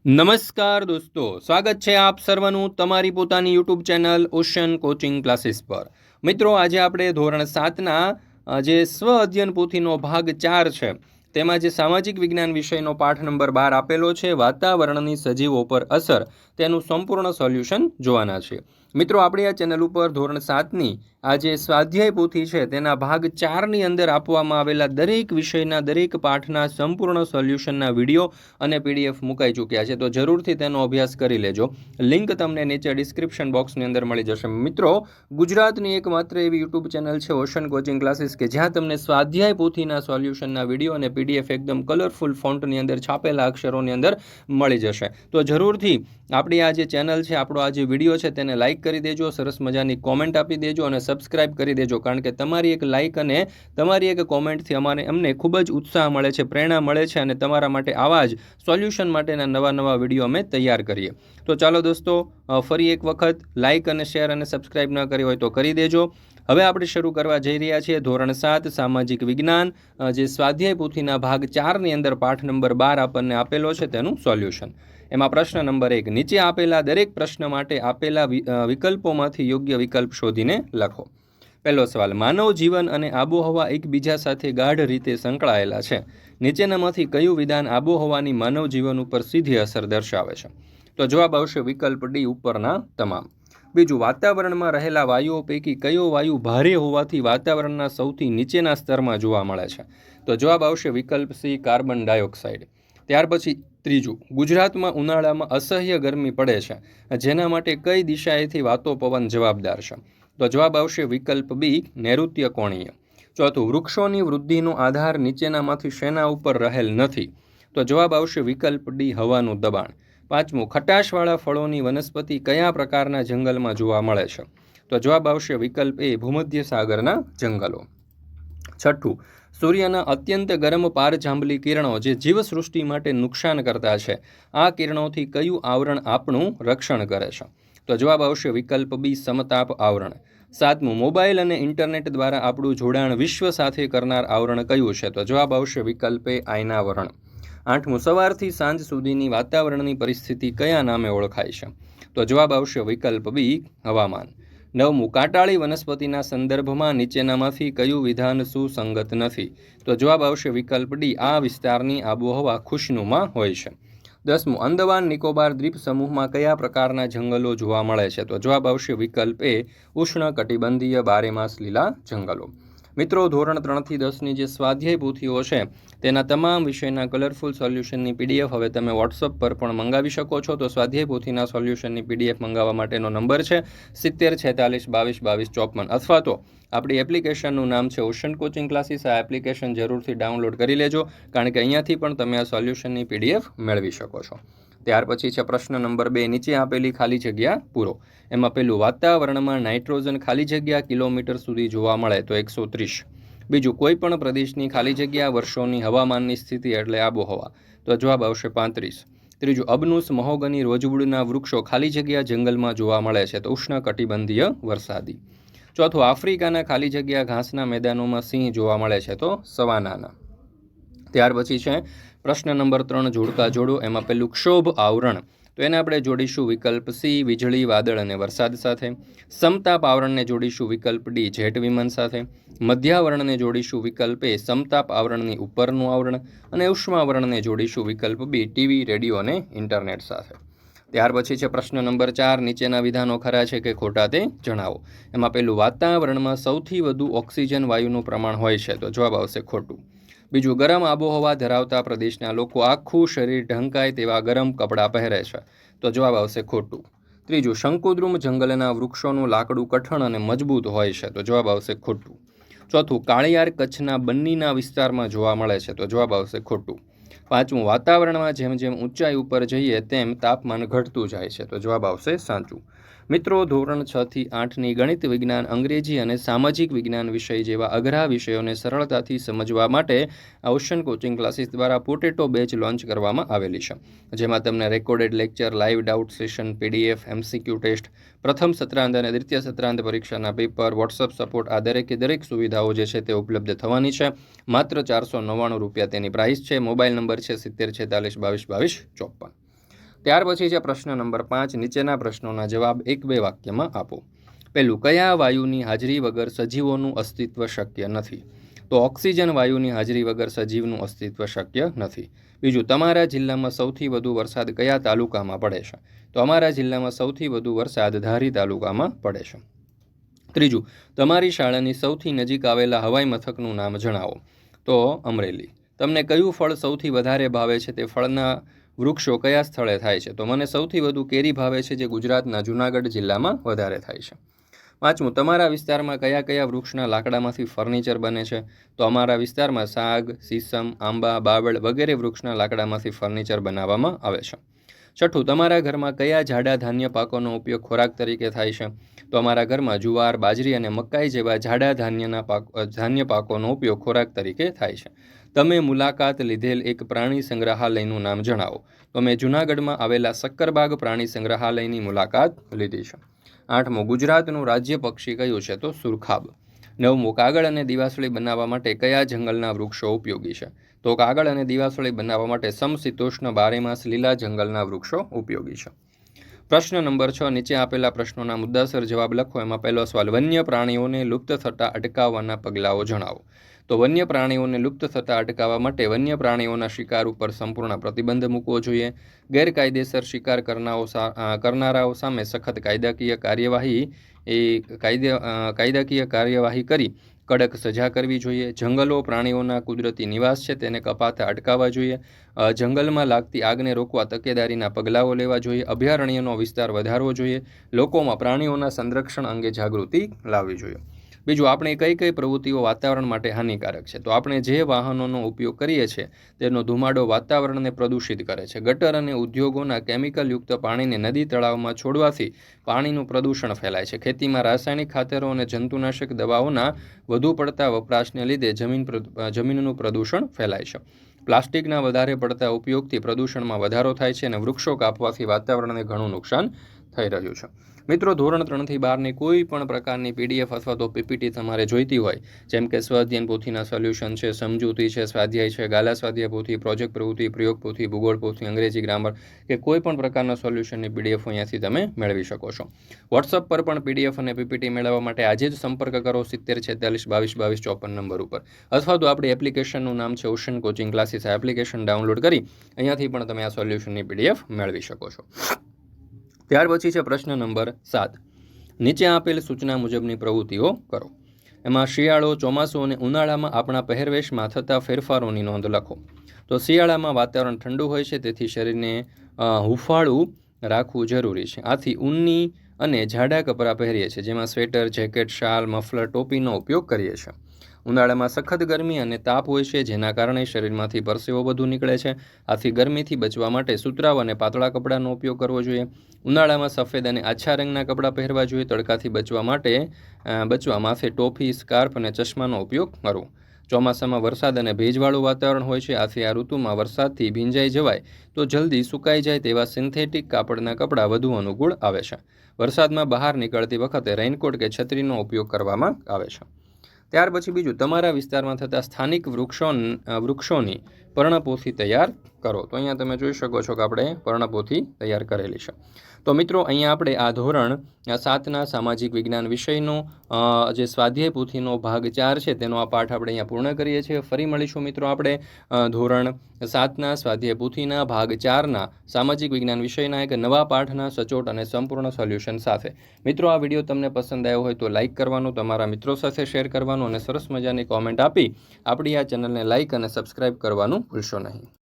નમસ્કાર દોસ્તો, સ્વાગત છે આપ સર્વનું તમારી પોતાની YouTube channel ocean coaching classes પર। મિત્રો, આજે આપણે ધોરણ 7ના જે સ્વ અધ્યયન પોથીનો ભાગ 4 છે તેમાં જે સામાજિક વિજ્ઞાન વિષયનો પાઠ નંબર 12 આપેલો છે વાતાવરણની સજીવો પર અસર, તેનું સંપૂર્ણ સોલ્યુશન જોવાના છે। મિત્રો, આપણી આ ચેનલ ઉપર ધોરણ 7ની આ જે સ્વાધ્યાય પોથી છે તેના ભાગ 4ની અંદર આપવામાં આવેલા દરેક વિષયના દરેક પાઠના સંપૂર્ણ સોલ્યુશનના વિડીયો અને પીડીએફ મુકાઈ ચૂક્યા છે, તો જરૂરથી તેનો અભ્યાસ કરી લેજો। લિંક તમને નીચે ડિસ્ક્રિપ્શન બોક્સની અંદર મળી જશે। મિત્રો, ગુજરાતની એકમાત્ર એવી યુટ્યુબ ચેનલ છે ઓશન કોચિંગ ક્લાસીસ કે જ્યાં તમને સ્વાધ્યાય પોથીના સોલ્યુશનના વિડીયો અને પીડીએફ એકદમ કલરફુલ ફોન્ટની અંદર છાપેલા અક્ષરોની અંદર મળી જશે। તો જરૂરથી આપણી આ જે ચેનલ છે, આપણો આ જે વિડીયો છે તેને લાઇક કરી દેજો, સરસ મજાની કોમેન્ટ આપી દેજો અને સબસ્ક્રાઇબ કરી દેજો, કારણ કે તમારી એક લાઇક અને તમારી એક કોમેન્ટથી અમને ખૂબ જ ઉત્સાહ મળે છે, પ્રેરણા મળે છે અને તમારા માટે આવા જ સોલ્યુશન માટેના નવા વિડીયો અમે તૈયાર કરીએ। તો ચાલો દોસ્તો, ફરી એક વખત લાઇક અને શેર અને સબસ્ક્રાઇબ ન કરી હોય તો કરી દેજો। હવે આપણે શરૂ કરવા જઈ રહ્યા છીએ ધોરણ 7 સામાજિક વિજ્ઞાન જે સ્વાધ્યાય પોથીના ભાગ 4ની અંદર પાઠ નંબર 12 આપણને આપેલો છે તેનું સોલ્યુશન। એમાં પ્રશ્ન નંબર 1, નીચે આપેલા દરેક પ્રશ્ન માટે આપેલા વિકલ્પોમાંથી યોગ્ય વિકલ્પ શોધીને લખો। પહેલો સવાલ, માનવ જીવન અને આબોહવા એકબીજા સાથે ગાઢ રીતે સંકળાયેલા છે। નીચેનામાંથી કયું વિધાન આબોહવાની માનવ જીવન ઉપર સીધી અસર દર્શાવે છે? તો જવાબ આવશે વિકલ્પ ડી, ઉપરના તમામ। બીજું, વાતાવરણમાં રહેલા વાયુઓ પૈકી કયો વાયુ ભારે હોવાથી વાતાવરણના સૌથી નીચેના સ્તરમાં જોવા મળે છે? તો જવાબ આવશે વિકલ્પ સી, કાર્બન ડાયોક્સાઇડ। ત્યાર પછી ત્રીજું, ગુજરાતમાં ઉનાળામાં અસહ્ય ગરમી પડે છે, જેના માટે કઈ દિશાએથી વાતો પવન જવાબદાર છે? તો જવાબ આવશે વિકલ્પ બી, નૈઋત્ય કોણીય। ચોથું, વૃક્ષોની વૃદ્ધિનો આધાર નીચેનામાંથી શેના ઉપર રહેલ નથી? તો જવાબ આવશે વિકલ્પ ડી, હવાનું દબાણ। પાંચમું, ખટાશવાળા ફળોની વનસ્પતિ કયા પ્રકારના જંગલમાં જોવા મળે છે? તો જવાબ આવશે વિકલ્પ એ, ભૂમધ્ય સાગરના જંગલો। છઠ્ઠું, સૂર્યના અત્યંત ગરમ પારજાંબલી કિરણો જે જીવસૃષ્ટિ માટે નુકસાન કરતા છે, આ કિરણોથી કયું આવરણ આપણું રક્ષણ કરે છે? તો જવાબ આવશે વિકલ્પ બી, સમતાપ આવરણ। સાતમું, મોબાઈલ અને ઇન્ટરનેટ દ્વારા આપણું જોડાણ વિશ્વ સાથે કરનાર આવરણ કયું છે? તો જવાબ આવશે વિકલ્પ એ, આયનાવરણ। આઠમું, સવારથી સાંજ સુધીની વાતાવરણની પરિસ્થિતિ કયા નામે ઓળખાય છે? તો જવાબ આવશે વિકલ્પ બી, હવામાન। નવમું, કાંટાળી વનસ્પતિના સંદર્ભમાં નીચેનામાંથી કયું વિધાન સુસંગત નથી? તો જવાબ આવશે વિકલ્પ ડી, આ વિસ્તારની આબોહવા ખુશનુમા હોય છે। દસમું, અંદમાન નિકોબાર દ્વીપ સમૂહમાં કયા પ્રકારના જંગલો જોવા મળે છે? તો જવાબ આવશે વિકલ્પ એ, ઉષ્ણ કટિબંધીય બારેમાસ લીલા જંગલો। મિત્રો, ધોરણ 3થી 10ની જે સ્વાધ્યાય પોથીઓ છે તેના તમામ વિષયના કલરફુલ સોલ્યુશનની પીડીએફ હવે તમે વોટ્સઅપ પર પણ મંગાવી શકો છો। તો સ્વાધ્યાય પોથીના સોલ્યુશનની પીડીએફ મંગાવવા માટેનો નંબર છે 7046222254, અથવા તો આપણી એપ્લિકેશનનું નામ છે ઓશન કોચિંગ ક્લાસીસ। આ એપ્લિકેશન જરૂરથી ડાઉનલોડ કરી લેજો, કારણ કે અહીંયાથી પણ તમે આ સોલ્યુશનની પીડીએફ મેળવી શકો છો। ત્યાર પછી છે પ્રશ્ન નંબર 2, નીચે આપેલી ખાલી જગ્યા પૂરો। એમાં પેલું, વાતાવરણમાં નાઇટ્રોજન ખાલી જગ્યા કિલોમીટર સુધી જોવા મળે, તો 130। બીજું, કોઈ પણ પ્રદેશની ખાલી જગ્યા વર્ષોની હવામાનની સ્થિતિ એટલે આબોહવા, તો જવાબ આવશે 35। ત્રીજું, અબનુસ મહોગની રોજવૂડના વૃક્ષો ખાલી જગ્યા જંગલમાં જોવા મળે છે, તો ઉષ્ણ કટિબંધીય વરસાદી। ચોથું, આફ્રિકાના ખાલી જગ્યા ઘાસના મેદાનોમાં સિંહ જોવા મળે છે, તો સવાનાના। ત્યાર પછી છે પ્રશ્ન નંબર 3, જોડકા જોડો। એમાં પેલું, ક્ષોભ આવરણ, તો એને આપણે જોડીશું વિકલ્પ સી, વીજળી, વાદળ અને વરસાદ સાથે। સમતાપ આવરણને જોડીશું વિકલ્પ ડી, જેટ વિમાન સાથે। મધ્યાવરણને જોડીશું વિકલ્પ એ, સમતાપ આવરણની ઉપરનું આવરણ। અને ઉષ્માવરણને જોડીશું વિકલ્પ બી, ટીવી, રેડિયો અને ઇન્ટરનેટ સાથે। ત્યાર પછી છે પ્રશ્ન નંબર 4, નીચેના વિધાનો ખરા છે કે ખોટા તે જણાવો। એમાં પેલું, વાતાવરણમાં સૌથી વધુ ઓક્સિજન વાયુનું પ્રમાણ હોય છે, તો જવાબ આવશે ખોટું। બીજું, ગરમ આબોહવા ધરાવતા પ્રદેશના લોકો આખું શરીર ઢંકાય તેવા ગરમ કપડાં પહેરે છે, તો જવાબ આવશે ખોટું। ત્રીજું, શંકુદ્રુમ જંગલના વૃક્ષોનું લાકડું કઠણ અને મજબૂત હોય છે, તો જવાબ આવશે ખોટું। ચોથું, કાળિયાર કચ્છના બન્નીના વિસ્તારમાં જોવા મળે છે, તો જવાબ આવશે ખોટું। પાંચમું, વાતાવરણમાં જેમ જેમ ઊંચાઈ ઉપર જઈએ તેમ તાપમાન ઘટતું જાય છે, તો જવાબ આવશે સાચું। મિત્રો, ધોરણ 6થી 8ની ગણિત, વિજ્ઞાન, અંગ્રેજી અને સામાજિક વિજ્ઞાન વિષય જેવા અઘરા વિષયોને સરળતાથી સમજવા માટે ઓશન કોચિંગ ક્લાસીસ દ્વારા પોટેટો બેચ લોન્ચ કરવામાં આવેલી છે, જેમાં તમને recorded lecture, live doubt session, PDF, MCQ test, પ્રથમ સત્રાંત અને દ્વિતીય સત્રાંત પરીક્ષાના પેપર, વોટ્સઅપ સપોર્ટ, આ દરેકે દરેક સુવિધાઓ જે છે તે ઉપલબ્ધ થવાની છે। માત્ર 499 રૂપિયા તેની પ્રાઇસ છે। મોબાઈલ નંબર છે 7046222254। ત્યાર પછી છે પ્રશ્ન નંબર 5. નીચેના પ્રશ્નોના જવાબ 1-2 વાક્યમાં આપો. પહેલું, કયા વાયુની હાજરી વગર સજીવોનું અસ્તિત્વ શક્ય નથી? તો ઓક્સિજન વાયુની હાજરી વગર સજીવનું અસ્તિત્વ શક્ય નથી. બીજું, તમારા જિલ્લામાં સૌથી વધુ વરસાદ કયા તાલુકામાં પડે છે? તો અમારા જિલ્લામાં સૌથી વધુ વરસાદ ધારી તાલુકામાં પડે છે. ત્રીજું, તમારી શાળાની સૌથી નજીક આવેલા હવાઈ મથકનું નામ જણાવો. તો અમરેલી. તમને કયું ફળ સૌથી વધારે ભાવે છે? તે ફળના વૃક્ષો કયા સ્થળે થાય છે? તો મને સૌથી વધુ કેરી ભાવે છે, જે ગુજરાતના જૂનાગઢ જિલ્લામાં વધારે થાય છે. 5મું, તમારા વિસ્તારમાં કયા કયા વૃક્ષના લાકડામાંથી ફર્નિચર બને છે? તો અમારા વિસ્તારમાં સાગ, સીસમ, આંબા, બાવળ વગેરે વૃક્ષના લાકડામાંથી ફર્નિચર બનાવવામાં આવે છે. 6, તમારા ઘરમાં કયા જાડા ધાન્ય પાકોનો ઉપયોગ ખોરાક તરીકે થાય છે? તો અમારા ઘરમાં જુવાર, બાજરી અને મકાઈ જેવા જાડા ધાન્ય પાકોનો ઉપયોગ ખોરાક તરીકે થાય છે. તમે મુલાકાત લીધેલ એક પ્રાણી સંગ્રહાલયનું નામ જણાવો. તો મેં જૂનાગઢમાં આવેલા સક્કરબાગ પ્રાણી સંગ્રહાલયની મુલાકાત લીધી છે. 8મું, ગુજરાતનું રાજ્ય પક્ષી કયું છે? તો સુરખાબ. 9મું, કાગળ અને દિવાસળી બનાવવા માટે કયા જંગલના વૃક્ષો ઉપયોગી છે? તો કાગળ અને દિવાસળી બનાવવા માટે સમશીતોષ્ણ બારેમાસ લીલા જંગલના વૃક્ષો ઉપયોગી છે. પ્રશ્ન નંબર 6. નીચે આપેલા પ્રશ્નોના મુદ્દાસર જવાબ લખો. એમાં પહેલો સવાલ, વન્ય પ્રાણીઓને લુપ્ત થતા અટકાવવાના પગલાઓ જણાવો. તો વન્ય પ્રાણીઓને લુપ્ત થતા અટકાવવા માટે વન્ય પ્રાણીઓના શિકાર ઉપર સંપૂર્ણ પ્રતિબંધ મૂકવો જોઈએ. ગેરકાયદેસર શિકાર કરનારાઓ સામે સખત કાયદાકીય કાર્યવાહી કરી કડક સજા કરવી જોઈએ. જંગલો પ્રાણીઓના કુદરતી નિવાસ છે, તેને કપાતા અટકાવવા જોઈએ. જંગલમાં લાગતી આગને રોકવા તકેદારીના પગલાઓ લેવા જોઈએ. અભયારણ્યનો વિસ્તાર વધારવો જોઈએ. લોકોમાં પ્રાણીઓના સંરક્ષણ અંગે જાગૃતિ લાવવી જોઈએ. બીજું, આપણે કઈ કઈ પ્રવૃત્તિઓ વાતાવરણ માટે હાનિકારક છે? તો આપણે જે વાહનોનો ઉપયોગ કરીએ છીએ તેનો ધુમાડો વાતાવરણને પ્રદૂષિત કરે છે. ગટર અને ઉદ્યોગોના કેમિકલયુક્ત પાણીને નદી તળાવમાં છોડવાથી પાણીનું પ્રદૂષણ ફેલાય છે. ખેતીમાં રાસાયણિક ખાતરો અને જંતુનાશક દવાઓના વધુ પડતા વપરાશને લીધે જમીનનું પ્રદૂષણ ફેલાય છે. પ્લાસ્ટિકના વધારે પડતા ઉપયોગથી પ્રદૂષણમાં વધારો થાય છે અને વૃક્ષો કાપવાથી વાતાવરણને ઘણું નુકસાન થઈ રહ્યું છે. મિત્રો, ધોરણ 3 થી 12ની કોઈ પણ પ્રકારની PDF અથવા તો PPT તમારે જોઈતી હોય, જેમ કે સ્વઅધ્યયન પોથીના સોલ્યુશન છે, સમજૂતી છે, સ્વાધ્યાય છે, ગાલા સ્વાધ્યાય પોથી, પ્રોજેક્ટ પ્રવૃત્તિ, પ્રયોગ પોથી, ભૂગોળ પોથી, અંગ્રેજી ગ્રામર કે કોઈ પણ પ્રકારના સોલ્યુશનની PDF અહીંયાથી તમે મેળવી શકો છો. WhatsApp પર પણ PDF અને PPT મેળવવા માટે આજે જ સંપર્ક કરો 70 46 22 22 54 નંબર ઉપર, અથવા તો આપણી એપ્લિકેશનનું નામ છે ઓશન કોચિંગ ક્લાસીસ. આ એપ્લિકેશન ડાઉનલોડ કરી અહીંયાથી પણ તમે આ સોલ્યુશનની PDF મેળવી શકો છો. ત્યાર પછી છે પ્રશ્ન નંબર 7. નીચે આપેલ સૂચના મુજબની પ્રવૃત્તિઓ કરો. એમાં શિયાળો, ચોમાસું અને ઉનાળામાં આપણા પહેરવેશમાં થતા ફેરફારોની નોંધ લખો. તો શિયાળામાં વાતાવરણ ઠંડુ હોય છે, તેથી શરીરને હુંફાળું રાખવું જરૂરી છે. આથી ઊનની અને જાડા કપડાં પહેરીએ છીએ, જેમાં સ્વેટર, જેકેટ, શાલ, મફલર, ટોપીનો ઉપયોગ કરીએ છીએ. ઉનાળામાં સખત ગરમી અને તાપ હોય છે, જેના કારણે શરીરમાંથી પરસેવો વધુ નીકળે છે. આથી ગરમીથી બચવા માટે સુતરાઉ અને પાતળા કપડાનો ઉપયોગ કરવો જોઈએ. ઉનાળામાં સફેદ અને આછા રંગના કપડાં પહેરવા જોઈએ. તડકાથી બચવા માથે ટોપી, સ્કાર્ફ અને ચશ્માનો ઉપયોગ કરવો. ચોમાસામાં વરસાદ અને ભેજવાળું વાતાવરણ હોય છે, આથી આ ઋતુમાં વરસાદથી ભીંજાઈ જવાય તો જલ્દી સુકાઈ જાય તેવા સિન્થેટિક કાપડના કપડાં વધુ અનુકૂળ આવે છે. વરસાદમાં બહાર નીકળતી વખતે રેઇનકોટ કે છત્રીનો ઉપયોગ કરવામાં આવે છે. ત્યાર પછી બીજું, તમારા વિસ્તારમાં થતા સ્થાનિક વૃક્ષોની પર્ણપોથી તૈયાર કરો. તો અહીંયા તમે જોઈ શકો છો કે આપણે પર્ણપોથી તૈયાર કરેલી છે. તો મિત્રો, અહીંયા આપણે આ ધોરણ 7ના સામાજિક વિજ્ઞાન વિષયનો જે સ્વાધ્યાય પોથીનો ભાગ 4 છે તેનો આ પાઠ આપણે અહીંયા પૂર્ણ કરીએ છીએ. ફરી મળીશું મિત્રો આપણે ધોરણ 7ના સ્વાધ્યાય પોથીના ભાગ 4ના સામાજિક વિજ્ઞાન વિષયના એક નવા પાઠના સચોટ અને સંપૂર્ણ સોલ્યુશન સાથે. મિત્રો, આ વિડીયો તમને પસંદ આવ્યો હોય તો લાઇક કરવાનું, તમારા મિત્રો સાથે શેર કરવાનું અને સરસ મજાની કોમેન્ટ આપી આપણી આ ચેનલને લાઇક અને સબસ્ક્રાઇબ કરવાનું ભૂલશો નહીં.